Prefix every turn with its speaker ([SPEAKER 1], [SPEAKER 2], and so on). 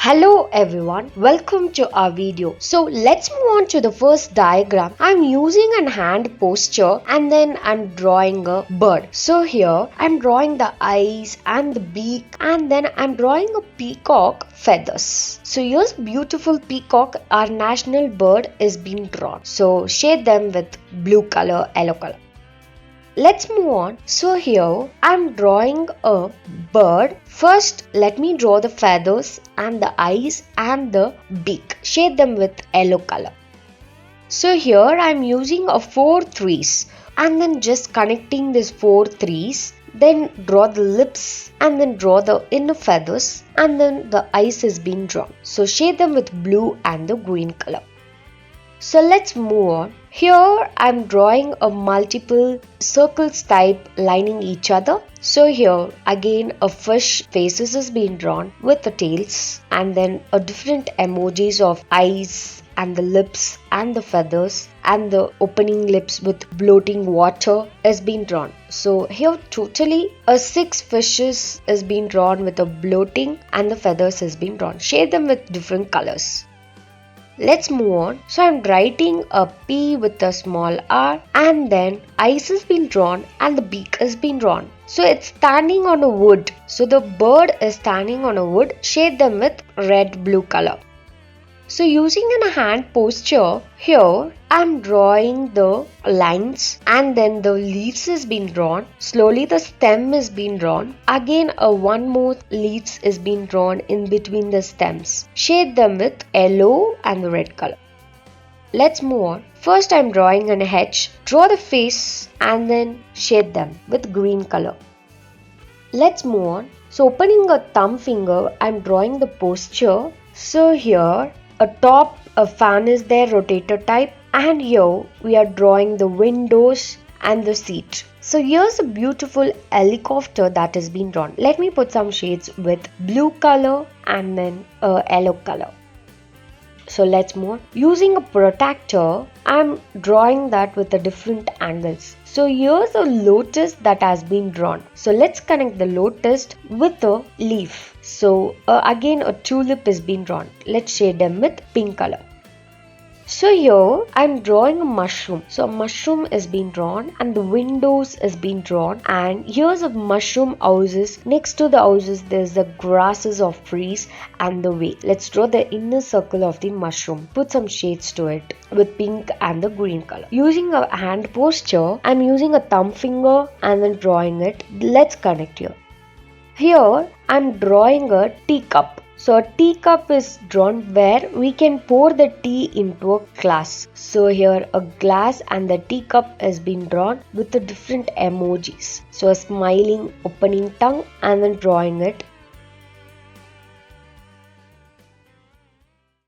[SPEAKER 1] Hello everyone, welcome to our video. So let's move on to the first diagram. I'm using a hand posture and then I'm drawing a bird. So here I'm drawing the eyes and the beak and then I'm drawing a peacock feathers. So here's beautiful peacock, our national bird is being drawn. So shade them with blue color, yellow color. Let's move on. So here I'm drawing a bird. First let me draw the feathers and the eyes and the beak. Shade them with yellow color. So here I'm using a 4 trees and then just connecting these 4 trees. Then draw the lips and then draw the inner feathers and then the eyes is being drawn. So shade them with blue and the green color. So let's move on. Here I'm drawing a multiple circles type lining each other. So here again a fish faces is being drawn with the tails and then a different emojis of eyes and the lips and the feathers and the opening lips with bloating water is being drawn. So here totally a 6 fishes is being drawn with a bloating and the feathers is being drawn. Shade them with different colors. Let's move on. So I'm writing a P with a small r and then eyes has been drawn and the beak has been drawn. So it's standing on a wood. So the bird is standing on a wood. Shade them with red blue color. So using a hand posture, here I'm drawing the lines and then the leaves is being drawn. Slowly the stem is being drawn. Again one more leaves is being drawn in between the stems. Shade them with yellow and the red color. Let's move on. First I'm drawing an H. Draw the face and then shade them with green color. Let's move on. So opening a thumb finger, I'm drawing the posture. So here a fan is there, rotator type, and here we are drawing the windows and the seat. So here's a beautiful helicopter that has been drawn. Let me put some shades with blue color and then yellow color. So let's move on. Using a protractor, I'm drawing that with the different angles. So here's a lotus that has been drawn. So let's connect the lotus with a leaf. So again a tulip is being drawn. Let's shade them with pink color. So here I'm drawing a mushroom. So a mushroom is being drawn and the windows is being drawn, and here's a mushroom houses. Next to the houses there's the grasses of trees and the way. Let's draw the inner circle of the mushroom. Put some shades to it with pink and the green color. Using a hand posture, I'm using a thumb finger and then drawing it. Let's connect here. Here I'm drawing a teacup. So a teacup is drawn where we can pour the tea into a glass. So here a glass and the teacup has been drawn with the different emojis. So a smiling opening tongue and then drawing it